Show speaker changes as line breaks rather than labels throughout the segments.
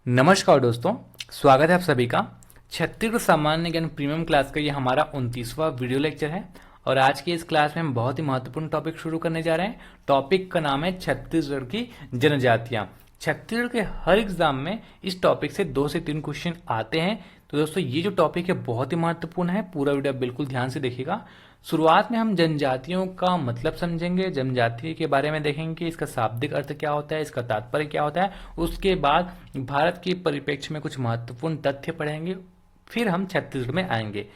नमस्कार दोस्तों, स्वागत है आप सभी का छत्तीसगढ़ सामान्य ज्ञान प्रीमियम क्लास का ये हमारा 29वां वीडियो लेक्चर है। और आज के इस क्लास में हम बहुत ही महत्वपूर्ण टॉपिक शुरू करने जा रहे हैं। टॉपिक का नाम है छत्तीसगढ़ की जनजातियां। छत्तीसगढ़ के हर एग्जाम में इस टॉपिक से 2 से 3 क्वेश्चन आते हैं। तो दोस्तों ये जो टॉपिक है बहुत ही महत्वपूर्ण है, पूरा वीडियो बिल्कुल ध्यान से देखिएगा। शुरुआत में हम जनजातियों का मतलब समझेंगे, जनजाति के बारे में देखेंगे, इसका शाब्दिक अर्थ क्या होता है, इसका तात्पर्य क्या होता है। उसके बाद भारत के परिप्रेक्ष्य में कुछ महत्वपूर्ण तथ्य पढ़ेंगे, फिर हम छत्तीसगढ़ में आएंगे।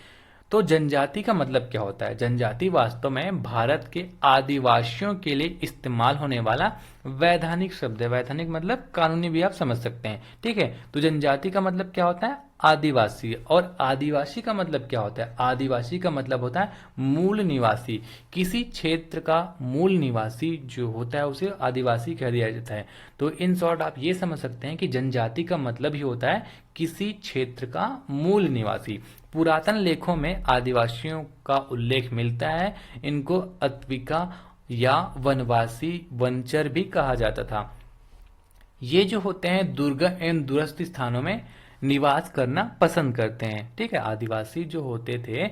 तो जनजाति का मतलब क्या होता है? जनजाति वास्तव में भारत के आदिवासियों के लिए इस्तेमाल होने वाला वैधानिक शब्द है। वैधानिक मतलब कानूनी भी आप समझ सकते हैं, ठीक है। तो जनजाति का मतलब क्या होता है? आदिवासी। और आदिवासी का मतलब क्या होता है? आदिवासी का मतलब होता है मूल निवासी। किसी क्षेत्र का मूल निवासी जो होता है उसे आदिवासी कह दिया जाता है। तो इन शॉर्ट आप ये समझ सकते हैं कि जनजाति का मतलब ही होता है किसी क्षेत्र का मूल निवासी। पुरातन लेखों में आदिवासियों का उल्लेख मिलता है। इनको अत्विका या वनवासी, वनचर भी कहा जाता था। ये जो होते हैं दुर्गम एवं दूरस्थ स्थानों में निवास करना पसंद करते हैं, ठीक है। आदिवासी जो होते थे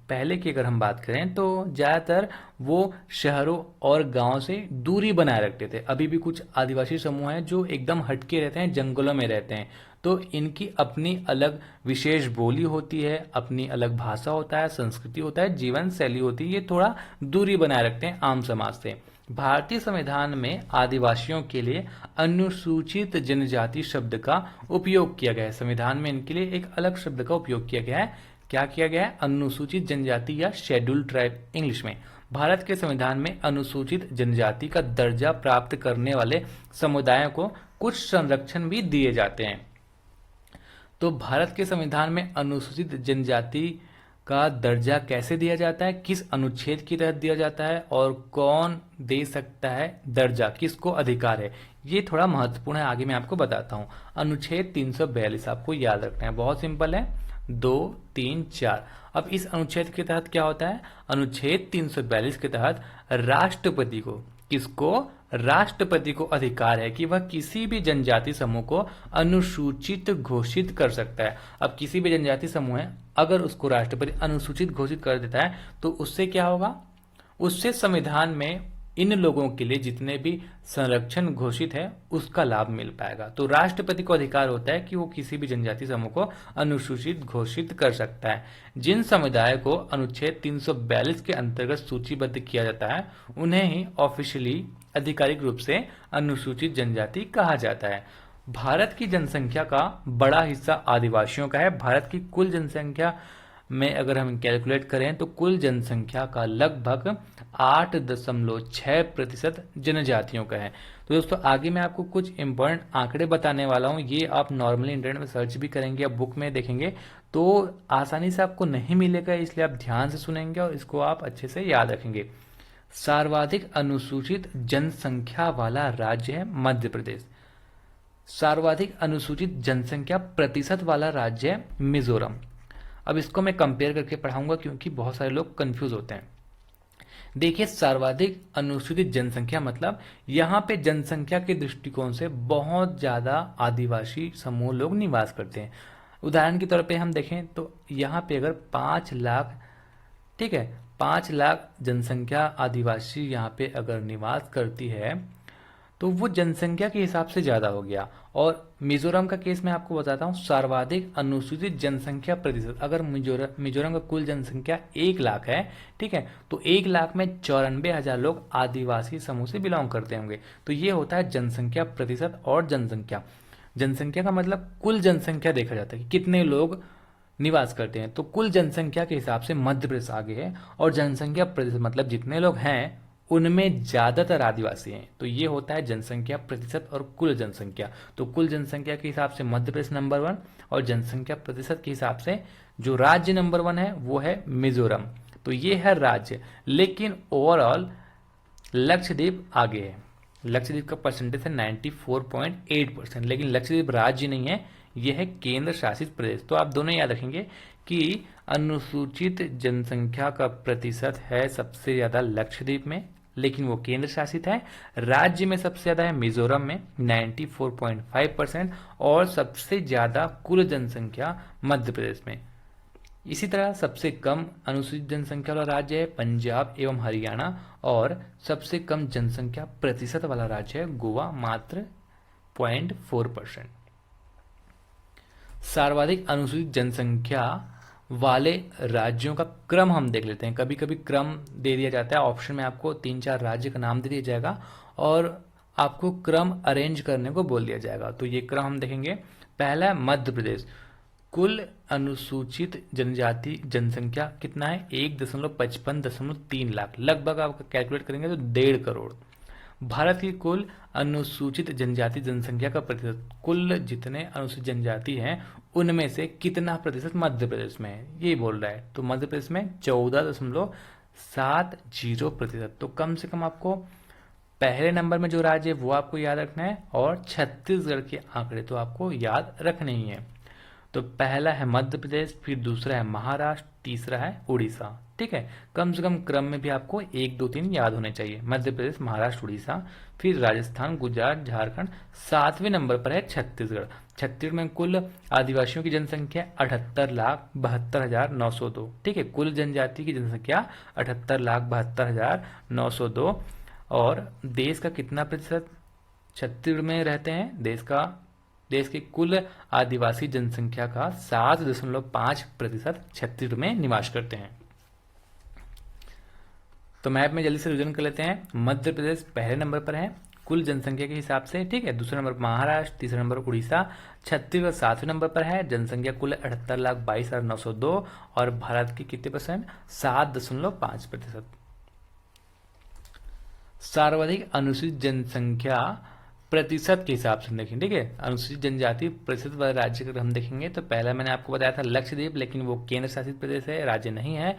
पहले की अगर हम बात करें तो ज्यादातर वो शहरों और गांव से दूरी बनाए रखते थे। अभी भी कुछ आदिवासी समूह हैं जो एकदम हटके रहते हैं, जंगलों में रहते हैं। तो इनकी अपनी अलग विशेष बोली होती है, अपनी अलग भाषा होता है, संस्कृति होता है, जीवन शैली होती है। ये थोड़ा दूरी बनाए रखते हैं आम समाज से। भारतीय संविधान में आदिवासियों के लिए अनुसूचित जनजाति शब्द का उपयोग किया गया है। संविधान में इनके लिए एक अलग शब्द का उपयोग किया गया है। क्या किया गया है? अनुसूचित जनजाति या शेड्यूल्ड ट्राइब इंग्लिश में। भारत के संविधान में अनुसूचित जनजाति का दर्जा प्राप्त करने वाले समुदायों को कुछ संरक्षण भी दिए जाते हैं। तो भारत के संविधान में अनुसूचित जनजाति का दर्जा कैसे दिया जाता है, किस अनुच्छेद के तहत दिया जाता है और कौन दे सकता है दर्जा, किसको अधिकार है, ये थोड़ा महत्वपूर्ण है। आगे मैं आपको बताता हूं। अनुच्छेद 342 आपको याद रखना है, बहुत सिंपल है। 2, 3, 4। अब इस अनुच्छेद के तहत क्या होता है? अनुच्छेद 342 के तहत राष्ट्रपति को, किसको? राष्ट्रपति को अधिकार है कि वह किसी भी जनजाति समूह को अनुसूचित घोषित कर सकता है। अब किसी भी जनजाति समूह है, अगर उसको राष्ट्रपति अनुसूचित घोषित कर देता है तो उससे क्या होगा? उससे संविधान में इन लोगों के लिए जितने भी संरक्षण घोषित है उसका लाभ मिल पाएगा। तो राष्ट्रपति को अधिकार होता है कि वो किसी भी जनजाति समूह को अनुसूचित घोषित कर सकता है। जिन समुदाय को अनुच्छेद 342 के अंतर्गत सूचीबद्ध किया जाता है उन्हें ही ऑफिशियली आधिकारिक रूप से अनुसूचित जनजाति कहा जाता है। भारत की जनसंख्या का बड़ा हिस्सा आदिवासियों का है। भारत की कुल जनसंख्या में अगर हम कैलकुलेट करें तो कुल जनसंख्या का लगभग 8.6% जनजातियों का है। तो दोस्तों आगे मैं आपको कुछ इंपॉर्टेंट आंकड़े बताने वाला हूं। ये आप नॉर्मली इंटरनेट में सर्च भी करेंगे या बुक में देखेंगे तो आसानी से आपको नहीं मिलेगा, इसलिए आप ध्यान से सुनेंगे और इसको आप अच्छे से याद रखेंगे। सर्वाधिक अनुसूचित जनसंख्या वाला राज्य है मध्य प्रदेश। सर्वाधिक अनुसूचित जनसंख्या प्रतिशत वाला राज्य है मिजोरम। अब इसको मैं कंपेयर करके पढ़ाऊंगा क्योंकि बहुत सारे लोग कंफ्यूज होते हैं। देखिए, सर्वाधिक अनुसूचित जनसंख्या मतलब यहाँ पे जनसंख्या के दृष्टिकोण से बहुत ज्यादा आदिवासी समूह लोग निवास करते हैं। उदाहरण के तौर पे हम देखें तो यहाँ पे अगर 5 लाख, ठीक है, 5 लाख जनसंख्या आदिवासी यहाँ पे अगर निवास करती है तो वो जनसंख्या के हिसाब से ज्यादा हो गया। और मिजोरम का केस मैं आपको बताता हूँ। सर्वाधिक अनुसूचित जनसंख्या प्रतिशत, अगर मिजोरम का कुल जनसंख्या 1 लाख है, ठीक है, तो 1 लाख में 94,000 लोग आदिवासी समूह से बिलोंग करते होंगे। तो ये होता है जनसंख्या प्रतिशत। और जनसंख्या, जनसंख्या का मतलब कुल जनसंख्या देखा जाता है कि कितने लोग निवास करते हैं। तो कुल जनसंख्या के हिसाब से मध्य प्रदेश आगे है। और जनसंख्या प्रतिशत मतलब जितने लोग हैं उनमें ज्यादातर आदिवासी हैं। तो ये होता है जनसंख्या प्रतिशत और कुल जनसंख्या। तो कुल जनसंख्या के हिसाब से मध्य प्रदेश नंबर 1 और जनसंख्या प्रतिशत के हिसाब से जो राज्य नंबर 1 है वो है मिजोरम। तो ये है राज्य। लेकिन ओवरऑल लक्षद्वीप आगे है। लक्षद्वीप का परसेंटेज है 94.8%। लेकिन लक्षद्वीप राज्य नहीं है, यह है केंद्र शासित प्रदेश। तो आप दोनों याद रखेंगे कि अनुसूचित जनसंख्या का प्रतिशत है सबसे ज्यादा लक्षद्वीप में लेकिन वो केंद्र शासित है। राज्य में सबसे ज़्यादा है मिजोरम में 94.5% और सबसे ज़्यादा कुल जनसंख्या मध्य प्रदेश में। इसी तरह सबसे कम अनुसूचित जनसंख्या वाला राज्य है पंजाब एवं हरियाणा और सबसे कम जनसंख्या प्रतिशत वाला राज्य है गोवा, मात्र 0.4%। सर्वाधिक अनुसूचित जनसंख्या वाले राज्यों का क्रम हम देख लेते हैं। कभी कभी क्रम दे दिया जाता है, ऑप्शन में आपको 3-4 राज्य का नाम दे दिया जाएगा और आपको क्रम अरेंज करने को बोल दिया जाएगा। तो ये क्रम हम देखेंगे। पहला है मध्य प्रदेश। कुल अनुसूचित जनजाति जनसंख्या कितना है? 1.55.3 लाख, लगभग आप कैलकुलेट करेंगे तो 1.5 करोड़। भारत की कुल अनुसूचित जनजाति जनसंख्या का प्रतिशत, कुल जितने अनुसूचित जनजाति हैं उनमें से कितना प्रतिशत मध्य प्रदेश में है, ये बोल रहा है। तो मध्य प्रदेश में 14.70%। तो कम से कम आपको पहले नंबर में जो राज्य है वो आपको याद रखना है और छत्तीसगढ़ के आंकड़े तो आपको याद रखने ही है। तो पहला है मध्य प्रदेश, फिर दूसरा है महाराष्ट्र, तीसरा है उड़ीसा। ठीक है, कम से कम क्रम में भी आपको 1, 2, 3 याद होने चाहिए। मध्य प्रदेश, महाराष्ट्र, उड़ीसा, फिर राजस्थान, गुजरात, झारखंड, 7वें नंबर पर है छत्तीसगढ़। छत्तीसगढ़ में कुल आदिवासियों की जनसंख्या 78,72,902। ठीक है, कुल जनजाति की जनसंख्या 78,72,902। और देश का कितना प्रतिशत छत्तीसगढ़ में रहते हैं? देश के कुल आदिवासी जनसंख्या का 7.5% छत्तीसगढ़ में निवास करते हैं। तो मैप में जल्दी से रिवीजन कर लेते हैं। मध्य प्रदेश पहले नंबर पर है कुल जनसंख्या के हिसाब से। ठीक है, दूसरे नंबर पर महाराष्ट्र, तीसरे नंबर उड़ीसा, छत्तीसगढ़ 7वें नंबर पर है, जनसंख्या कुल 78,22,902 और भारत की कितने परसेंट? 7.5%। सर्वाधिक अनुसूचित जनसंख्या प्रतिशत के हिसाब से देखें। ठीक है, अनुसूचित जनजाति प्रतिशत वाले राज्य का हम देखेंगे तो पहला मैंने आपको बताया था लक्षद्वीप, लेकिन वो केंद्र शासित प्रदेश है, राज्य नहीं है।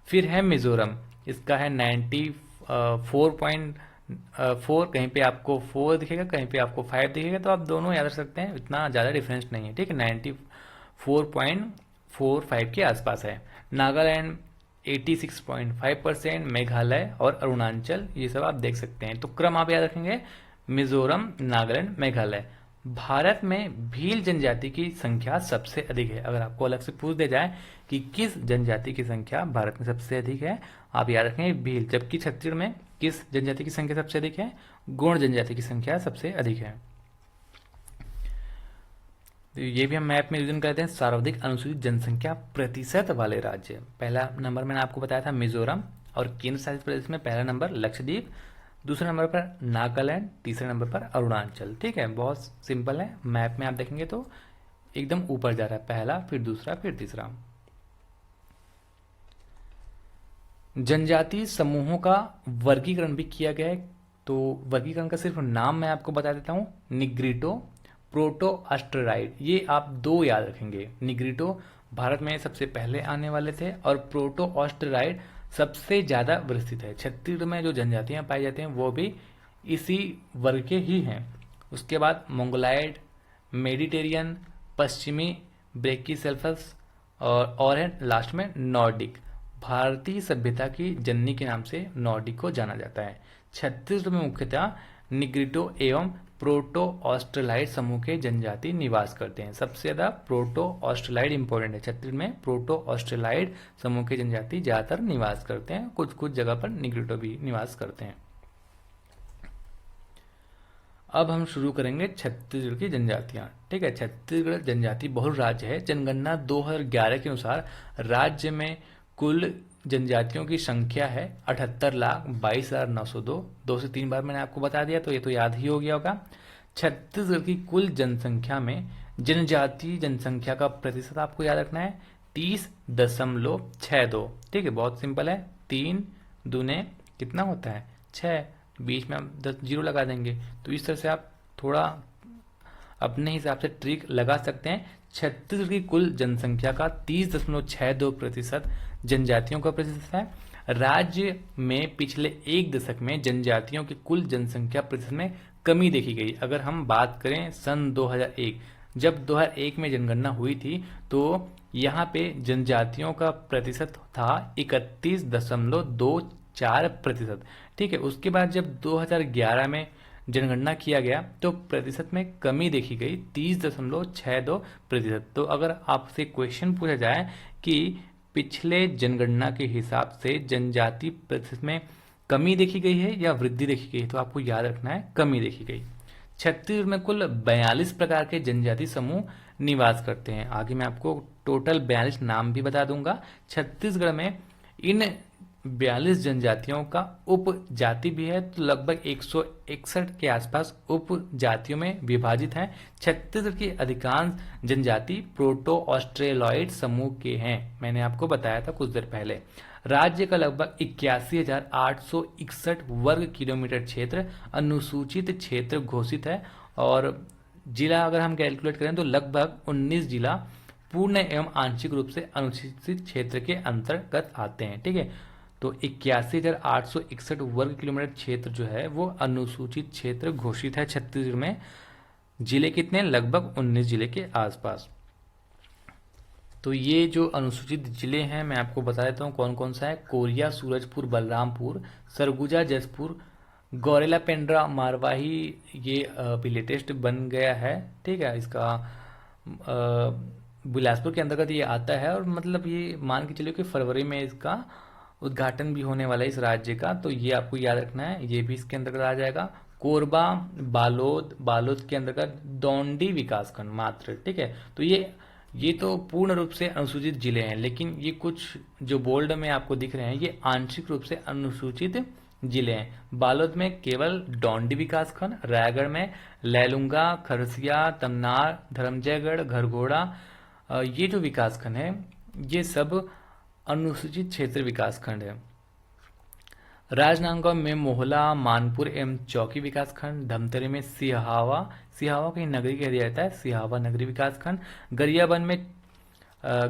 फिर है मिजोरम, इसका है 94.4, कहीं पे आपको 4 दिखेगा, कहीं पे आपको 5 दिखेगा, तो आप दोनों याद रख सकते हैं, इतना ज़्यादा डिफरेंस नहीं है। ठीक है, 94.45 के आसपास है। नागालैंड 86.5%, मेघालय और अरुणाचल, ये सब आप देख सकते हैं। तो क्रम आप याद रखेंगे, मिजोरम, नागालैंड, मेघालय। भारत में भील जनजाति की संख्या सबसे अधिक है। अगर आपको अलग से पूछ दिया जाए कि किस जनजाति की संख्या भारत में सबसे अधिक है, आप याद रखेंगे भील। जबकि छत्तीसगढ़ में किस जनजाति की संख्या सबसे अधिक है? गोंड जनजाति की संख्या सबसे अधिक है। तो ये भी हम मैप में रिवीजन करते हैं। सर्वाधिक अनुसूचित जनसंख्या प्रतिशत वाले राज्य, पहला नंबर मैंने आपको बताया था मिजोरम और केंद्र शासित प्रदेश में पहला नंबर लक्षद्वीप, दूसरे नंबर पर नागालैंड, तीसरे नंबर पर अरुणाचल। ठीक है, बहुत सिंपल है। मैप में आप देखेंगे तो एकदम ऊपर जा रहा है, पहला, फिर दूसरा, फिर तीसरा। जनजाति समूहों का वर्गीकरण भी किया गया है। तो वर्गीकरण का सिर्फ नाम मैं आपको बता देता हूं, निग्रिटो, प्रोटो ऑस्ट्रेराइड। ये आप 2 याद रखेंगे। निग्रिटो भारत में सबसे पहले आने वाले थे और प्रोटो ऑस्ट्रेराइड सबसे ज्यादा विस्तृत है। छत्तीसगढ़ में जो जनजातियां पाई जाती हैं वो भी इसी वर्ग के ही हैं। उसके बाद मंगोलाइड, मेडिटेरियन, पश्चिमी ब्रेकिसेल्फस और है लास्ट में नॉर्डिक। भारतीय सभ्यता की जननी के नाम से नॉर्डिक को जाना जाता है। छत्तीसगढ़ में मुख्यतः निग्रिटो एवं प्रोटो ऑस्ट्रेलाइड समूह के जनजाति निवास करते हैं। सबसे ज्यादा प्रोटो ऑस्ट्रेलाइड इंपॉर्टेंट है। छत्तीसगढ़ में प्रोटो ऑस्ट्रेलाइड समूह के जनजाति ज्यादातर निवास करते हैं, कुछ कुछ जगह पर निग्रिटो भी निवास करते हैं। अब हम शुरू करेंगे छत्तीसगढ़ की जनजातियां। ठीक है, छत्तीसगढ़ जनजाति बहुल राज्य है। जनगणना 2011 के अनुसार राज्य में कुल जनजातियों की संख्या है 78,22,902। 2 से 3 बार मैंने आपको बता दिया तो ये तो याद ही हो गया होगा। छत्तीसगढ़ की कुल जनसंख्या में जनजातीय जनसंख्या का प्रतिशत आपको याद रखना है 30.62। ठीक है, बहुत सिंपल है। 3 दूने कितना होता है? 6, बीच में हम 10 जीरो लगा देंगे। तो इस तरह से आप थोड़ा अपने हिसाब से ट्रिक लगा सकते हैं। छत्तीसगढ़ की कुल जनसंख्या का 30.62% जनजातियों का प्रतिशत है। राज्य में पिछले 1 दशक में जनजातियों की कुल जनसंख्या प्रतिशत में कमी देखी गई। अगर हम बात करें सन 2001, जब 2001 में जनगणना हुई थी तो यहाँ पे जनजातियों का प्रतिशत था 31.24%। ठीक है। उसके बाद जब 2011 में जनगणना किया गया तो प्रतिशत में कमी देखी गई 30.62%। तो अगर आपसे क्वेश्चन पूछा जाए कि पिछले जनगणना के हिसाब से जनजाति प्रतिशत में कमी देखी गई है या वृद्धि देखी गई है, तो आपको याद रखना है कमी देखी गई। छत्तीसगढ़ में कुल 42 प्रकार के जनजाति समूह निवास करते हैं। आगे मैं आपको टोटल 42 नाम भी बता दूंगा। छत्तीसगढ़ में इन 42 जनजातियों का उपजाति भी है, तो लगभग 161 के आसपास उपजातियों में विभाजित हैं। छत्तीसगढ़ की अधिकांश जनजाति प्रोटो ऑस्ट्रेलॉइड समूह के हैं, मैंने आपको बताया था कुछ देर पहले। राज्य का लगभग 81,861 वर्ग किलोमीटर क्षेत्र अनुसूचित क्षेत्र घोषित है, और जिला अगर हम कैलकुलेट करें तो लगभग 19 जिला पूर्ण एवं आंशिक रूप से अनुसूचित क्षेत्र के अंतर्गत आते हैं। ठीक है, तो 81,861 वर्ग किलोमीटर क्षेत्र जो है वो अनुसूचित क्षेत्र घोषित है छत्तीसगढ़ में। जिले कितने? लगभग 19 जिले के आसपास। तो ये जो अनुसूचित जिले हैं मैं आपको बता देता हूँ कौन कौन सा है। कोरिया, सूरजपुर, बलरामपुर, सरगुजा, जसपुर, गौरेला, पेंड्रा, मारवाही, ये अभी लेटेस्ट बन गया है। ठीक है, इसका बिलासपुर के अंतर्गत ये आता है, और मतलब ये मान के चलिए कि फरवरी में इसका उद्घाटन भी होने वाला है इस राज्य का, तो ये आपको याद रखना है, ये भी इसके अंतर्गत आ जाएगा। कोरबा, बालोद के अंतर्गत दौंडी विकासखंड मात्र। ठीक है, तो ये तो पूर्ण रूप से अनुसूचित जिले हैं, लेकिन ये कुछ जो बोल्ड में आपको दिख रहे हैं ये आंशिक रूप से अनुसूचित जिले हैं। बालोद में केवल डौंडी विकासखंड, रायगढ़ में लैलूंगा, खरसिया, तमनार, धर्मजयगढ़, घरघोड़ा, ये जो विकासखंड है ये सब अनुसूचित क्षेत्र विकासखंड है। राजनांदगांव में मोहला, मानपुर एवं चौकी विकासखंड, धमतरी में सिहावा की नगरी कह दिया जाता है, सिहावा नगरी विकासखंड,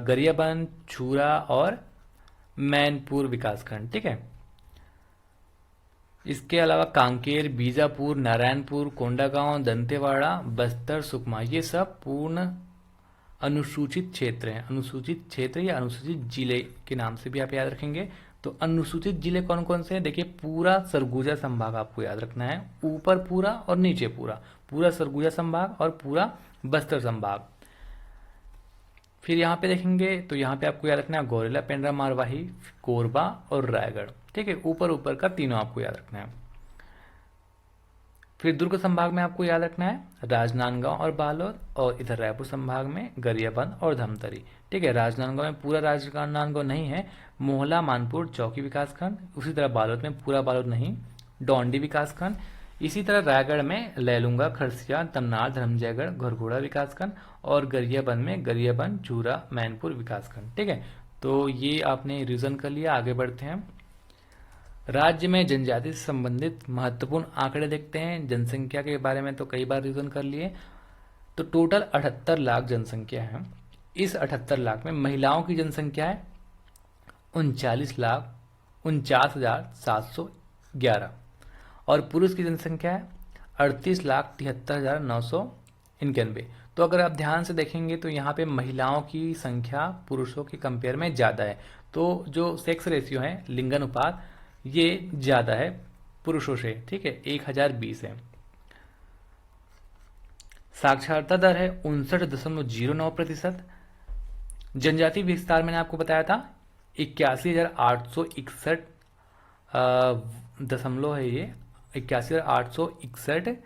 गरियाबंद, छुरा और मैनपुर विकासखंड। ठीक है, इसके अलावा कांकेर, बीजापुर, नारायणपुर, कोंडागांव, दंतेवाड़ा, बस्तर, सुकमा, ये सब पूर्ण अनुसूचित क्षेत्र हैं। अनुसूचित क्षेत्र या अनुसूचित जिले के नाम से भी आप याद रखेंगे। तो अनुसूचित जिले कौन कौन से हैं? देखिए, पूरा सरगुजा संभाग आपको याद रखना है, ऊपर पूरा और नीचे पूरा सरगुजा संभाग और पूरा बस्तर संभाग। फिर यहाँ पे देखेंगे तो यहाँ पे आपको याद रखना है गौरेला, पेंड्रा, मारवाही, कोरबा और रायगढ़। ठीक है, ऊपर का तीनों आपको याद रखना है। फिर दुर्ग संभाग में आपको याद रखना है राजनांदगांव और बालोद, और इधर रायपुर संभाग में गरियाबंद और धमतरी। ठीक है, राजनांदगांव में पूरा राजनांदगांव नहीं है, मोहला, मानपुर, चौकी विकासखंड, उसी तरह बालोद में पूरा बालोद नहीं, डौंडी विकासखंड, इसी तरह रायगढ़ में लैलूंगा, खरसिया, तमनार, धर्मजयगढ़, घरघोड़ा विकासखंड, और गरियाबंद में गरियाबंद, चूरा, मैनपुर विकासखंड। ठीक है, तो ये आपने रिवीजन कर लिया। आगे बढ़ते हैं। राज्य में जनजाति से संबंधित महत्वपूर्ण आंकड़े देखते हैं। जनसंख्या के बारे में तो कई बार रिवीजन कर लिए। तो टोटल 78 लाख जनसंख्या है। इस 78 लाख में महिलाओं की जनसंख्या है 39,49,711, और पुरुष की जनसंख्या है 38,73,991। तो अगर आप ध्यान से देखेंगे तो यहाँ पे महिलाओं की संख्या पुरुषों के कंपेयर में ज़्यादा है। तो जो सेक्स रेशियो है, लिंगानुपात, ये ज़्यादा है पुरुषों से। ठीक है, 1020 है। साक्षरता दर है 59.09%। जनजाति विस्तार मैंने आपको बताया था 81,861 दशमलव है, ये 81,861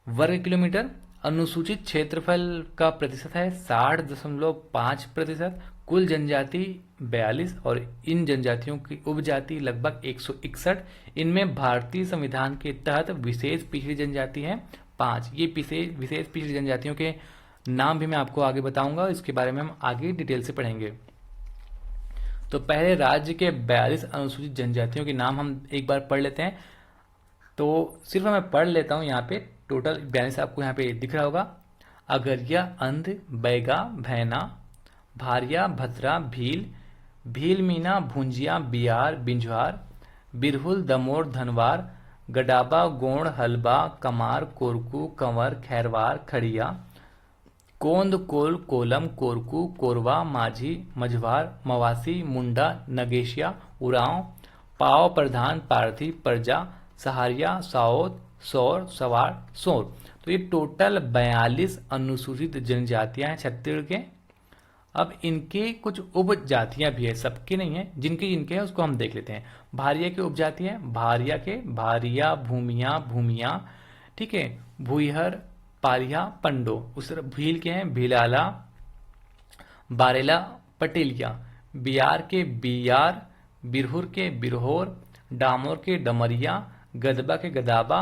वर्ग किलोमीटर। अनुसूचित क्षेत्रफल का प्रतिशत है 60.5%। कुल जनजाति 42, और इन जनजातियों की उपजाति लगभग 161। इनमें भारतीय संविधान के तहत विशेष पिछड़ी जनजाति है 5। ये विशेष पिछड़ी जनजातियों के नाम भी मैं आपको आगे बताऊंगा, इसके बारे में हम आगे डिटेल से पढ़ेंगे। तो पहले राज्य के 42 अनुसूचित जनजातियों के नाम हम एक बार पढ़ लेते हैं। तो सिर्फ मैं पढ़ लेता हूँ। यहाँ पे टोटल 42 आपको यहाँ पे दिख रहा होगा। अगरिया, अंध, बैगा, भैना, भारिया, भद्रा, भील, मीना, भुंजिया, बियार, बिंझवार, बिरहुल, दमोर, धनवार, गडाबा, गोंड, हलबा, कमार, कोरकू, कंवर, खैरवार, खड़िया, कोंद, कोल, कोलम, कोरकू, कोरवा, माझी, मझवार, मवासी, मुंडा, नगेशिया, उरांव, पाव, प्रधान, पारधी, प्रजा, सहारिया, साओद, सौर, सवार, सोर। तो ये टोटल 42 अनुसूचित जनजातियां हैं छत्तीसगढ़ के। अब इनके कुछ उपजातियां भी है, सबके नहीं है, जिनके जिनके हैं उसको हम देख लेते हैं। भारिया की उपजाति है, भारिया के भारिया, भूमिया, भूमिया, ठीक है, भूइहर, पारिया, पंडो। उस तरह भील के हैं, भीलाला, बारेला, पटेलिया। बियार के बियार, बिरहुर के बिरहोर, डामोर के डमरिया, गदबा के गदाबा।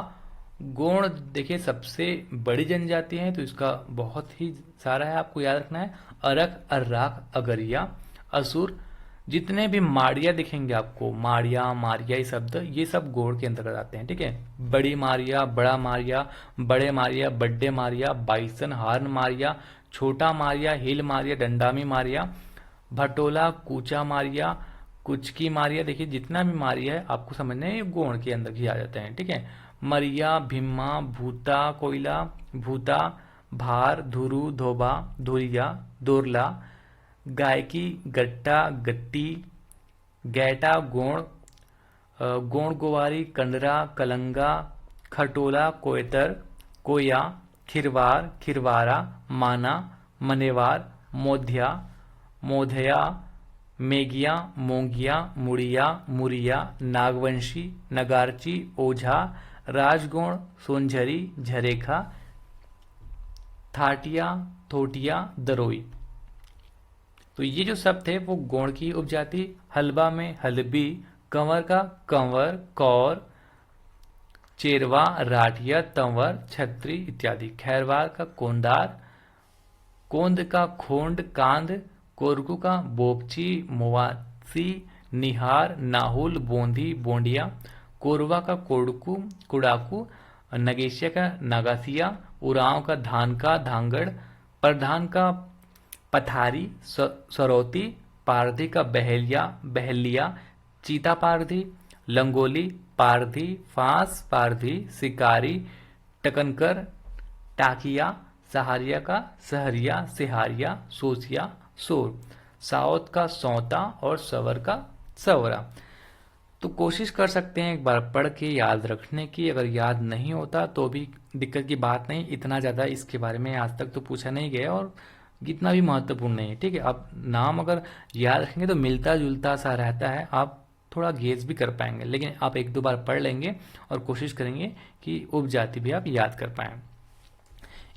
गोंड देखिए सबसे बड़ी जनजाति है, तो इसका बहुत ही सारा है, आपको याद रखना है। अरक, अर्राक, अगरिया, असुर। जितने भी माड़िया दिखेंगे आपको, माड़िया, मारिया, ये शब्द, ये सब गोंड के अंतर्गत आते हैं, ठीक है। बड़ी मारिया, बड़ा मारिया, बड़े मारिया, बड्डे मारिया, बाइसन, हार्न मारिया, छोटा मारिया, हिल मारिया, डंडामी मारिया, भटोला, कूचा मारिया, कुचकी मारिया। देखिए जितना भी मारिया है आपको समझना है, ये गोंड के अंदर ही आ जाते हैं, ठीक है। मरिया, भीमा, भूता, कोयला, भूता, भार, धुरु, धोबा, धुरिया, दोरला, गायकी, गट्टा, गट्टी, गैटा, गोंड, गोंड गोवारी, कंडरा, कलंगा, खटोला, कोयतर, कोया, खिरवार, खिरवारा, माना, मनेवार, मोध्या, मोधया, मेगिया, मोंगिया, मुड़िया, मुरिया, नागवंशी, नगारची, ओझा, राजगोण, सोनझरी, झरेखा, थाटिया, थोटिया, दरोई। तो ये जो शब्द थे वो गोंड की उपजाति। हलबा में हलबी, कंवर का कंवर, कौर, चेरवा, राठिया, तंवर, छत्री इत्यादि। खैरवार का कोंदार, कोंद का खोंड, कांद, कोरकू का बोपची, मोवासी, निहार, नाहुल, बोंदी, बोंडिया। कोरवा का कोड़कू, कुड़ाकू, नगेशिया का नगासिया, उरांव का धान का धांगड़, प्रधान का पथारी, सरौती, पारधी का बहेलिया, बहेलिया, चीता पारधी, लंगोली, पारधी, फांस पारधी, शिकारी, टकनकर, टाकिया, सहारिया का सहरिया, सिहारिया, सोसिया, सोर। साउथ का सौता और सवर का सवरा। तो कोशिश कर सकते हैं एक बार पढ़ के याद रखने की। अगर याद नहीं होता तो भी दिक्कत की बात नहीं, इतना ज़्यादा इसके बारे में आज तक तो पूछा नहीं गया और इतना भी महत्वपूर्ण नहीं है, ठीक है। अब नाम अगर याद रखेंगे तो मिलता जुलता सा रहता है, आप थोड़ा गेस भी कर पाएंगे, लेकिन आप एक दो बार पढ़ लेंगे और कोशिश करेंगे कि उपजाति भी आप याद कर पाएं।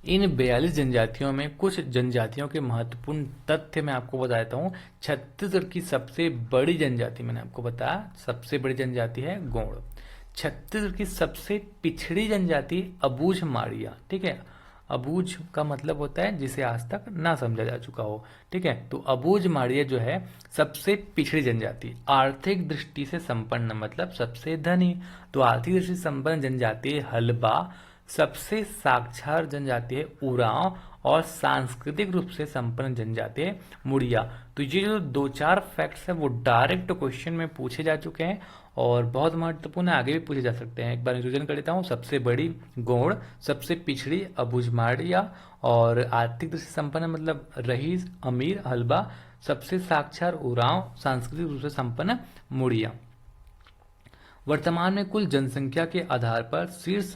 इन 42 जनजातियों में कुछ जनजातियों के महत्वपूर्ण तथ्य मैं आपको बताता हूँ। छत्तीसगढ़ की सबसे बड़ी जनजाति मैंने आपको बताया, सबसे बड़ी जनजाति है गोंड। छत्तीसगढ़ की सबसे पिछड़ी जनजाति अबूझ माड़िया, ठीक है। अबूझ का मतलब होता है जिसे आज तक ना समझा जा चुका हो, ठीक है। तो अबूझ माड़िया जो है सबसे पिछड़ी जनजाति। आर्थिक दृष्टि से संपन्न मतलब सबसे धनी। तो आर्थिक दृष्टि से संपन्न जनजाति हलबा, सबसे साक्षर जनजाति है उरांव और सांस्कृतिक रूप से संपन्न जनजाति है मुड़िया। तो ये जो दो चार फैक्ट्स है वो डायरेक्ट क्वेश्चन में पूछे जा चुके हैं और बहुत महत्वपूर्ण है, आगे भी पूछे जा सकते हैं। एक बार रिवीजन कर लेता हूँ। सबसे बड़ी गोंड, सबसे पिछड़ी अबूझमाड़िया और आर्थिक दृष्टि से संपन्न मतलब रईस अमीर हलबा, सबसे साक्षर उरांव, सांस्कृतिक रूप से संपन्न मुड़िया। वर्तमान में कुल जनसंख्या के आधार पर शीर्ष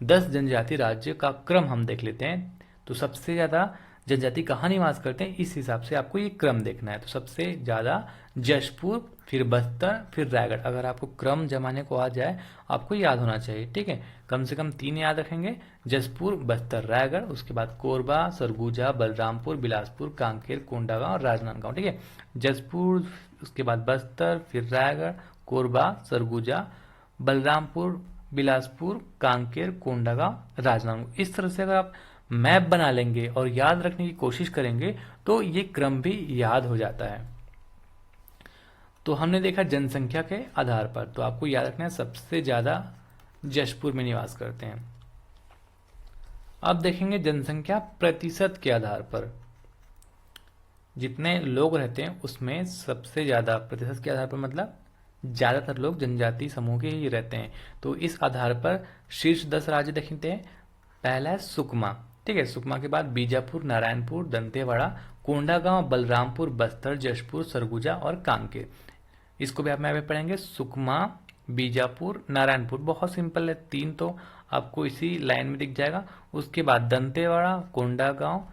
10 जनजाति राज्य का क्रम हम देख लेते हैं। तो सबसे ज्यादा जनजाति कहाँ निवास करते हैं इस हिसाब से आपको ये क्रम देखना है। तो सबसे ज्यादा जशपुर, फिर बस्तर, फिर रायगढ़। अगर आपको क्रम जमाने को आ जाए आपको याद होना चाहिए, ठीक है। कम से कम 3 याद रखेंगे, जशपुर, बस्तर, रायगढ़। उसके बाद कोरबा, सरगुजा, बलरामपुर, बिलासपुर, कांकेर, कोंडागांव और राजनांदगांव, ठीक है। जशपुर, उसके बाद बस्तर, फिर रायगढ़, कोरबा, सरगुजा, बलरामपुर, बिलासपुर, कांकेर, कोंडागांव, राजनांदगांव। इस तरह से अगर आप मैप बना लेंगे और याद रखने की कोशिश करेंगे तो ये क्रम भी याद हो जाता है। तो हमने देखा जनसंख्या के आधार पर, तो आपको याद रखना है सबसे ज्यादा जशपुर में निवास करते हैं। अब देखेंगे जनसंख्या प्रतिशत के आधार पर, जितने लोग रहते हैं उसमें सबसे ज्यादा प्रतिशत के आधार पर मतलब ज्यादातर लोग जनजाति समूह के ही रहते हैं। तो इस आधार पर शीर्ष 10 राज्य देखते हैं। पहला है सुकमा, ठीक है। सुकमा के बाद बीजापुर, नारायणपुर, दंतेवाड़ा, कोंडागांव, बलरामपुर, बस्तर, जशपुर, सरगुजा और कांकेर। इसको भी आप यहाँ पे पढ़ेंगे। सुकमा, बीजापुर, नारायणपुर, बहुत सिंपल है, 3 तो आपको इसी लाइन में दिख जाएगा। उसके बाद दंतेवाड़ा, कोंडागांव,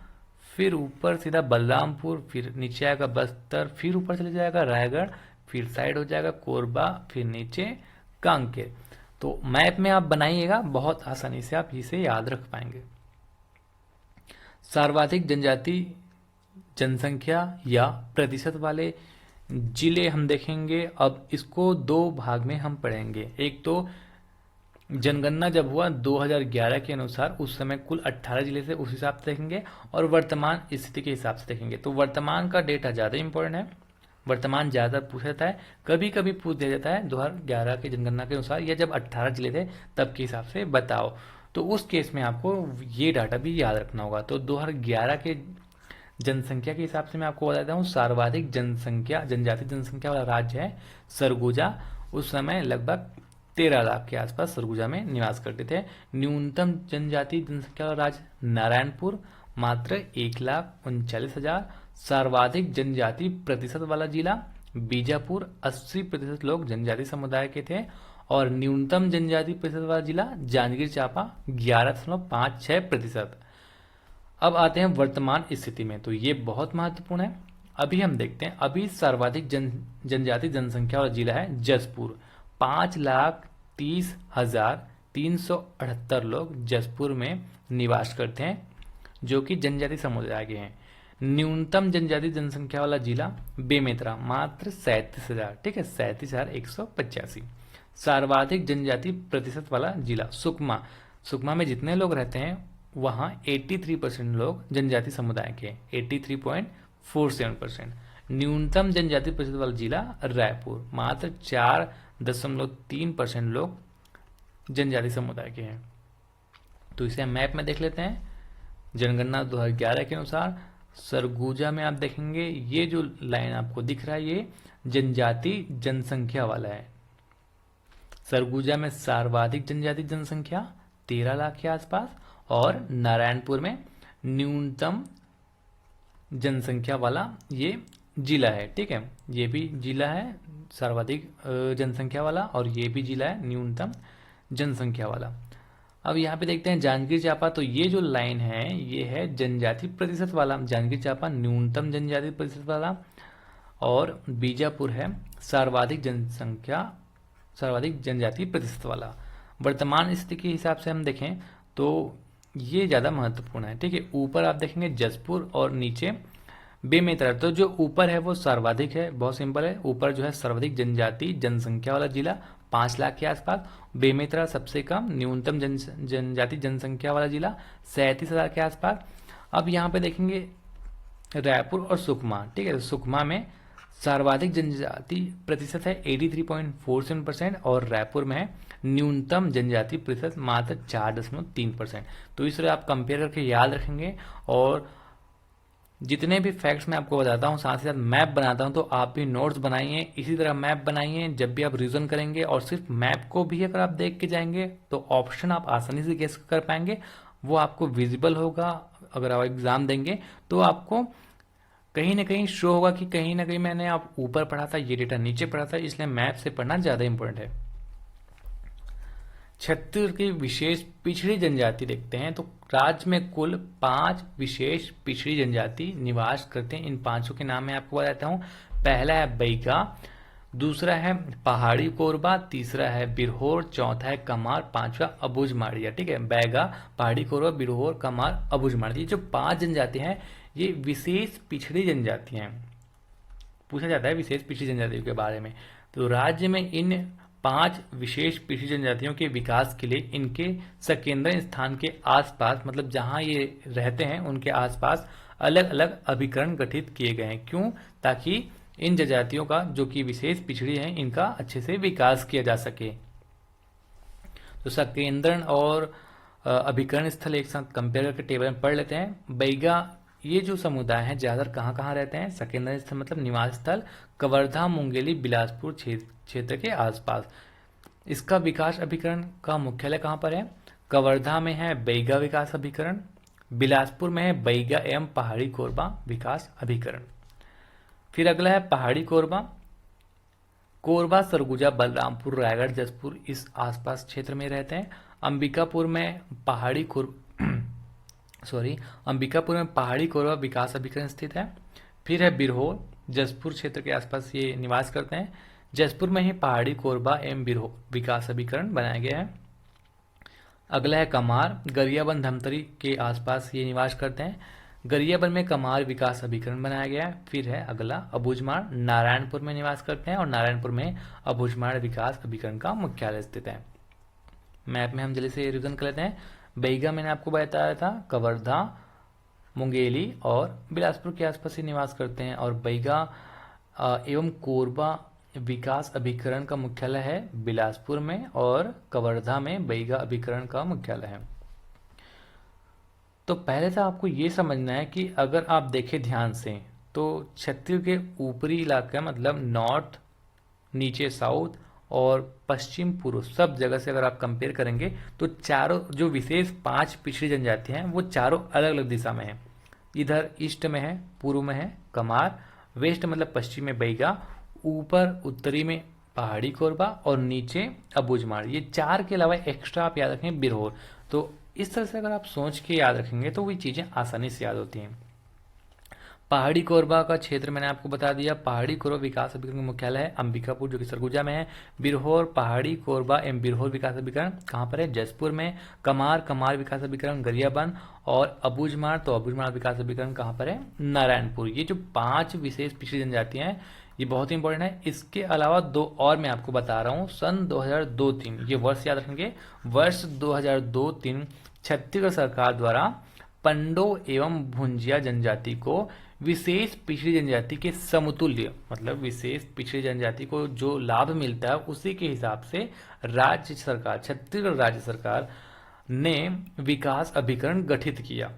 फिर ऊपर सीधा बलरामपुर, फिर नीचे आएगा बस्तर, फिर ऊपर चले जाएगा रायगढ़, फिर साइड हो जाएगा कोरबा, फिर नीचे कांकेर। तो मैप में आप बनाइएगा, बहुत आसानी से आप इसे याद रख पाएंगे। सर्वाधिक जनजाति जनसंख्या या प्रतिशत वाले जिले हम देखेंगे। अब इसको 2 भाग में हम पढ़ेंगे। एक तो जनगणना जब हुआ 2011 के अनुसार, उस समय कुल 18 जिले थे, उस हिसाब से देखेंगे, और वर्तमान स्थिति के हिसाब से देखेंगे। तो वर्तमान का डेटा ज़्यादा इंपॉर्टेंट है, वर्तमान ज़्यादा पूछा जाता है, कभी कभी पूछ दिया जाता है 2011 की जनगणना के अनुसार या जब 18 जिले थे तब के हिसाब से बताओ। तो उस केस में आपको ये डाटा भी याद रखना होगा। तो 2011 के जनसंख्या के हिसाब से मैं आपको बताता हूँ, सर्वाधिक जनसंख्या जनजाति जनसंख्या वाला राज्य है सरगुजा। उस समय लगभग 13 लाख के आसपास सरगुजा में निवास करते थे। न्यूनतम जनजाति जनसंख्या वाला राज्य नारायणपुर, मात्र 1,39,000। सर्वाधिक जनजाति प्रतिशत वाला जिला बीजापुर, 80% लोग जनजाति समुदाय के थे। और न्यूनतम जनजाति प्रतिशत वाला जिला जांजगीर चांपा, 11.56%। अब आते हैं वर्तमान स्थिति में, तो ये बहुत महत्वपूर्ण है। अभी हम देखते हैं, अभी सर्वाधिक जनजाति जनसंख्या वाला जिला है जसपुर, 5,30,378 लोग जसपुर में निवास करते हैं, जो कि जनजाति समुदाय के हैं। न्यूनतम जनजाति जनसंख्या वाला जिला बेमेतरा, मात्र 37,000, ठीक है, 37,185। सर्वाधिक जनजाति प्रतिशत वाला जिला सुकमा, सुकमा में जितने लोग रहते हैं वहाँ 83% लोग जनजाति समुदाय के, 83.47%। न्यूनतम जनजाति प्रतिशत वाला जिला रायपुर, मात्र 4.3% लोग जनजाति समुदाय के हैं। तो इसे हम मैप में देख लेते हैं। जनगणना 2011 के अनुसार सरगुजा में आप देखेंगे, ये जो लाइन आपको दिख रहा है ये जनजाति जनसंख्या वाला है। सरगुजा में सर्वाधिक जनजाति जनसंख्या 13 लाख के आसपास, और नारायणपुर में न्यूनतम जनसंख्या वाला ये जिला है, ठीक है, ये भी जिला है सर्वाधिक जनसंख्या वाला, और ये भी जिला है न्यूनतम जनसंख्या वाला। अब यहाँ पे देखते हैं जांजगीर चांपा, तो ये जो लाइन है ये है जनजाति प्रतिशत वाला, जांजगीर चांपा न्यूनतम जनजाति प्रतिशत वाला, और बीजापुर है सर्वाधिक जनसंख्या सर्वाधिक जनजाति प्रतिशत वाला। वर्तमान स्थिति के हिसाब से हम देखें तो ये ज़्यादा महत्वपूर्ण है, ठीक है। ऊपर आप देखेंगे जसपुर और नीचे बेमेतरा, तो जो ऊपर है वो सर्वाधिक है, बहुत सिंपल है। ऊपर जो है सर्वाधिक जनजाति जनसंख्या वाला जिला 5 लाख के आसपास, बेमेतरा सबसे कम न्यूनतम जनजाति जनसंख्या वाला जिला 37,000 के आसपास। अब यहाँ पे देखेंगे रायपुर और सुकमा, ठीक है, सुकमा में सर्वाधिक जनजाति प्रतिशत है 83.47% और रायपुर में है न्यूनतम जनजाति प्रतिशत मात्र 4.3%। तो इस तरह आप कंपेयर करके याद रखेंगे, और जितने भी फैक्ट्स मैं आपको बताता हूँ साथ ही साथ मैप बनाता हूँ, तो आप भी नोट्स बनाइए, इसी तरह मैप बनाइए जब भी आप रिवीजन करेंगे। और सिर्फ मैप को भी अगर आप देख के जाएंगे तो ऑप्शन आप आसानी से गेस कर पाएंगे, वो आपको विजिबल होगा। अगर आप एग्जाम देंगे तो आपको कहीं ना कहीं शो होगा कि कहीं ना कहीं मैंने आप ऊपर पढ़ा था, ये डेटा नीचे पढ़ा था, इसलिए मैप से पढ़ना ज़्यादा इंपॉर्टेंट है। छत्तीसगढ़ की विशेष पिछड़ी जनजाति देखते हैं, तो राज्य में कुल 5 विशेष पिछड़ी जनजाति निवास करते हैं। इन 5 के नाम मैं आपको बताता हूँ। पहला है बैगा, दूसरा है पहाड़ी कोरबा, तीसरा है बिरहोर, चौथा है कमार, पांचवा अबुझ माड़िया, ठीक है। बैगा, पहाड़ी कोरबा, बिरहोर, कमार, अबुझ माड़िया, जो 5 जनजाति हैं ये विशेष पिछड़ी जनजाति हैं। पूछा जाता है विशेष पिछड़ी जनजातियों के बारे में। तो राज्य में इन 5 विशेष पिछड़ी जनजातियों के विकास के लिए इनके सकेंद्र स्थान के आसपास, मतलब जहां ये रहते हैं उनके आसपास अलग अलग अभिकरण गठित किए गए हैं। क्यों? ताकि इन जनजातियों का जो कि विशेष पिछड़ी हैं इनका अच्छे से विकास किया जा सके। तो सकेंद्रण और अभिकरण स्थल एक साथ कंपेयर करके टेबल में पढ़ लेते हैं। बैगा ये जो समुदाय है ज्यादातर कहाँ कहाँ रहते हैं? सकेंद्र स्थल मतलब निवास स्थल कवर्धा, मुंगेली, बिलासपुर क्षेत्र के आसपास। इसका विकास अभिकरण का मुख्यालय कहाँ पर है? कवर्धा में है बैगा विकास अभिकरण, बिलासपुर में है बैगा एवं पहाड़ी कोरबा विकास अभिकरण। फिर अगला है पहाड़ी कोरबा। कोरबा, सरगुजा, बलरामपुर, रायगढ़, जसपुर इस आसपास क्षेत्र में रहते हैं। अंबिकापुर में पहाड़ी कोर सॉरी अंबिकापुर में पहाड़ी कोरबा विकास अभिकरण स्थित है। फिर है बिरहोर, जसपुर क्षेत्र के आसपास ये निवास करते हैं। जसपुर में ही पहाड़ी कोरबा एवं बिरहोर विकास अभिकरण बनाया गया है। अगला है कमार, गरियाबंद धमतरी के आसपास ये निवास करते हैं। गरियाबंद में कमार विकास अभिकरण बनाया गया है। फिर है अगला अबूझमाड़, नारायणपुर में निवास करते हैं और नारायणपुर में अबूझमाड़ विकास अभिकरण का मुख्यालय स्थित है। मैप में हम जल्दी से रिवीजन कर लेते हैं। बैगा मैंने आपको बताया था, कवर्धा, मुंगेली और बिलासपुर के आसपास ही निवास करते हैं। और बैगा एवं कोरबा विकास अभिकरण का मुख्यालय है बिलासपुर में और कवर्धा में बैगा अभिकरण का मुख्यालय है। तो पहले तो आपको ये समझना है कि अगर आप देखें ध्यान से तो छत्तीसगढ़ के ऊपरी इलाका मतलब नॉर्थ, नीचे साउथ और पश्चिम पूर्व सब जगह से अगर आप कंपेयर करेंगे तो चारों जो विशेष 5 पिछड़ी जनजातियां हैं वो चारों अलग अलग दिशा में हैं। इधर ईस्ट में है, पूर्व में है कमार, वेस्ट मतलब पश्चिम में बैगा, ऊपर उत्तरी में पहाड़ी कोरबा और नीचे अबूझमाड़। ये 4 के अलावा एक्स्ट्रा आप याद रखें बिरहोर। तो इस तरह से अगर आप सोच के याद रखेंगे तो वो चीज़ें आसानी से याद होती हैं। पहाड़ी कोरबा का क्षेत्र मैंने आपको बता दिया। पहाड़ी कोरबा विकास अभिकरण का मुख्यालय है अंबिकापुर जो कि सरगुजा में है। बिरहोर, पहाड़ी कोरबा एवं बिरहोर विकास अभिकरण कहाँ पर है? जसपुर में। कमार विकास अभिकरण गरियाबंद और अबूझमाड़, तो अबूझमाड़ विकास अभिकरण कहाँ पर है? नारायणपुर। ये जो 5 विशेष पिछड़ी जनजातियां हैं ये बहुत इंपॉर्टेंट है। इसके अलावा 2 और मैं आपको बता रहा हूँ। सन 2002-03 ये वर्ष याद रखेंगे। वर्ष 2002-03 छत्तीसगढ़ सरकार द्वारा पंडो एवं भुंजिया जनजाति को विशेष पिछड़ी जनजाति के समतुल्य मतलब विशेष पिछड़ी जनजाति को जो लाभ मिलता है उसी के हिसाब से राज्य सरकार, छत्तीसगढ़ राज्य सरकार ने विकास अभिकरण गठित किया।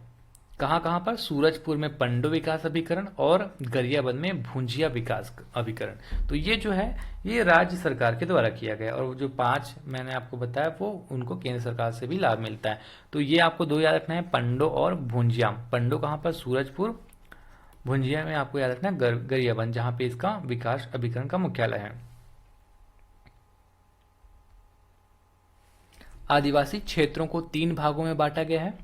कहाँ कहाँ पर? सूरजपुर में पंडो विकास अभिकरण और गरियाबंद में भुंजिया विकास अभिकरण। तो ये जो है ये राज्य सरकार के द्वारा किया गया और जो 5 मैंने आपको बताया वो उनको केंद्र सरकार से भी लाभ मिलता है। तो ये आपको 2 याद रखना है, पंडो और भुंजिया। पंडो कहाँ पर? सूरजपुर। भुंजिया में आपको याद रखना है गरियाबंद जहाँ पे इसका विकास अभिकरण का मुख्यालय है। आदिवासी क्षेत्रों को 3 भागों में बांटा गया है।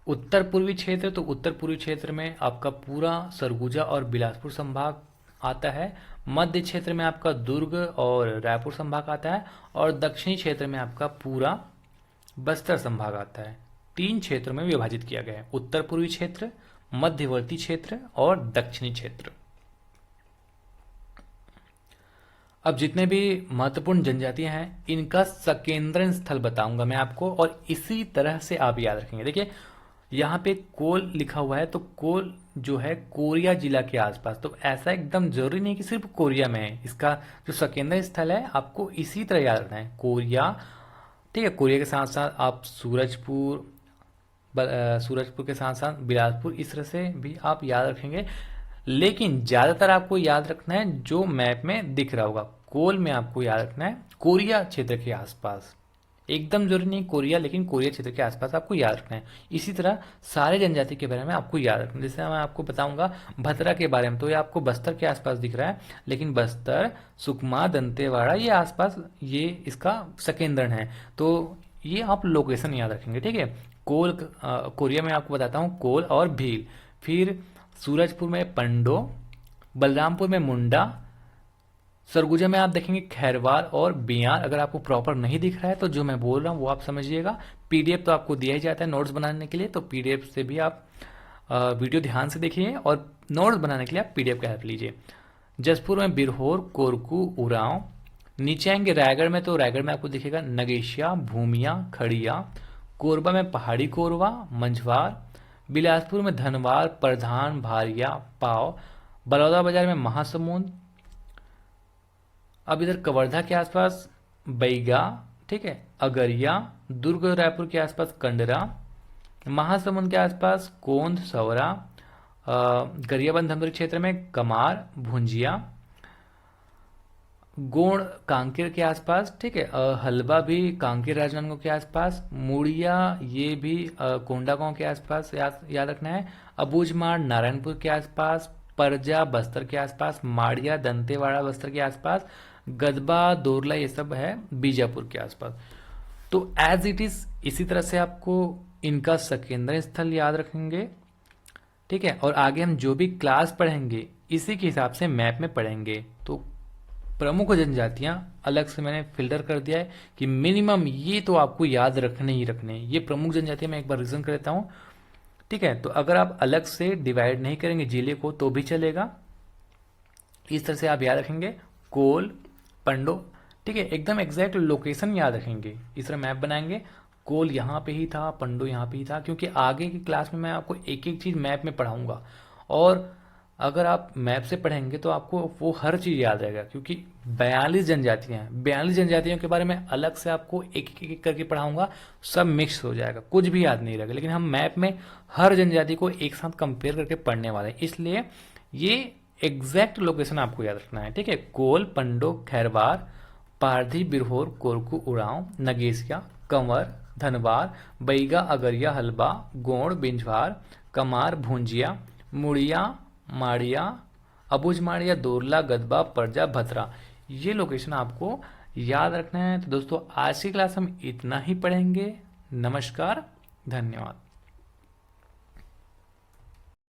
उत्तर पूर्वी क्षेत्र, तो उत्तर पूर्वी क्षेत्र में आपका पूरा सरगुजा और बिलासपुर संभाग आता है। मध्य क्षेत्र में आपका दुर्ग और रायपुर संभाग आता है और दक्षिणी क्षेत्र में आपका पूरा बस्तर संभाग आता है। 3 क्षेत्रों में विभाजित किया गया है, उत्तर पूर्वी क्षेत्र, मध्यवर्ती क्षेत्र और दक्षिणी क्षेत्र। अब जितने भी महत्वपूर्ण जनजातियां हैं इनका संकेंद्रण स्थल बताऊंगा मैं आपको और इसी तरह से आप याद रखेंगे। देखिए यहाँ पे कोल लिखा हुआ है तो कोल जो है कोरिया जिला के आसपास, तो ऐसा एकदम जरूरी नहीं कि सिर्फ कोरिया में है। इसका जो संकेंद्रण स्थल है आपको इसी तरह याद रखना है, कोरिया। ठीक है, कोरिया के साथ साथ आप सूरजपुर के साथ साथ बिलासपुर इस तरह से भी आप याद रखेंगे। लेकिन ज्यादातर आपको याद रखना है जो मैप में दिख रहा होगा। कोल में आपको याद रखना है कोरिया क्षेत्र के आसपास, एकदम जरूरी नहीं कोरिया, लेकिन कोरिया क्षेत्र के आसपास आपको याद रखना है। इसी तरह सारे जनजाति के बारे में आपको याद रखना है। जैसे मैं आपको बताऊंगा भद्रा के बारे में, तो ये आपको बस्तर के आसपास दिख रहा है, लेकिन बस्तर, सुकमा, दंतेवाड़ा ये आसपास ये इसका संकेंद्रण है। तो ये आप लोकेशन याद रखेंगे। ठीक है, कोरिया में आपको बताता हूँ कोल और भील। फिर सूरजपुर में पंडो, बलरामपुर में मुंडा, सरगुजा में आप देखेंगे खैरवाल और बियार। अगर आपको प्रॉपर नहीं दिख रहा है तो जो मैं बोल रहा हूँ वो आप समझिएगा। पीडीएफ तो आपको दिया ही जाता है नोट्स बनाने के लिए, तो पीडीएफ से भी आप वीडियो ध्यान से देखिए और नोट्स बनाने के लिए आप पीडीएफ का हेल्प लीजिए। जसपुर में बिरहोर, कोरकू, उरांव। नीचे आएंगे रायगढ़ में, तो रायगढ़ में आपको दिखेगा नगेशिया, भूमिया, खड़िया। कोरबा में पहाड़ी कोरवा, मंझवार। बिलासपुर में धनवार, प्रधान, भारिया, पाव। बलौदाबाजार में महासमुंद। अब इधर कवर्धा के आसपास बैगा, ठीक है, अगरिया। दुर्ग रायपुर के आसपास कंडरा। महासमुंद के आसपास कोंद, सवरा। गरियाबंद धमतरी क्षेत्र में कमार, भुंजिया। गोंड कांकेर के आसपास, ठीक है, हलवा भी कांकेर राजनांदगांव के आसपास। मुड़िया ये भी कोंडागांव के आसपास याद रखना है। अबूझमाड़ नारायणपुर के आसपास। परजा बस्तर के आसपास, माड़िया दंतेवाड़ा बस्तर के आसपास, गदबा दोरला ये सब है बीजापुर के आसपास। तो एज इट इज इसी तरह से आपको इनका संकेंद्र स्थल याद रखेंगे, ठीक है। और आगे हम जो भी क्लास पढ़ेंगे इसी के हिसाब से मैप में पढ़ेंगे। तो प्रमुख जनजातियां अलग से मैंने फिल्टर कर दिया है कि मिनिमम ये तो आपको याद रखने ही रखने, ये प्रमुख जनजातियां मैं एक बार रिवीजन कर देता हूं, ठीक है। तो अगर आप अलग से डिवाइड नहीं करेंगे जिले को तो भी चलेगा, इस तरह से आप याद रखेंगे कोल, पंडो, ठीक है। एकदम एग्जैक्ट लोकेशन याद रखेंगे, इस तरह मैप बनाएंगे। कोल यहाँ पे ही था, पंडो यहाँ पे ही था, क्योंकि आगे की क्लास में मैं आपको एक एक चीज मैप में पढ़ाऊंगा। और अगर आप मैप से पढ़ेंगे तो आपको वो हर चीज याद रहेगा, क्योंकि 42 जनजातियां हैं, 42 जनजातियों के बारे में अलग से आपको एक करके पढ़ाऊंगा, सब मिक्स हो जाएगा, कुछ भी याद नहीं रहेगा। लेकिन हम मैप में हर जनजाति को एक साथ कंपेयर करके पढ़ने वाले हैं, इसलिए ये एग्जैक्ट लोकेशन आपको याद रखना है, ठीक है। कोल, पंडो, खैरवार, पारधी, बिरहोर, कोरकू, उड़ाव, नगेसिया, कंवर, धनवार, बैगा, अगरिया, हलबा, गोंड, बिंझवार, कमार, भूंजिया, मुड़िया, माड़िया, अबुझमाड़िया, दोरला, गदबा, परजा, भतरा, ये लोकेशन आपको याद रखना है। तो दोस्तों आज की क्लास हम इतना ही पढ़ेंगे। नमस्कार, धन्यवाद।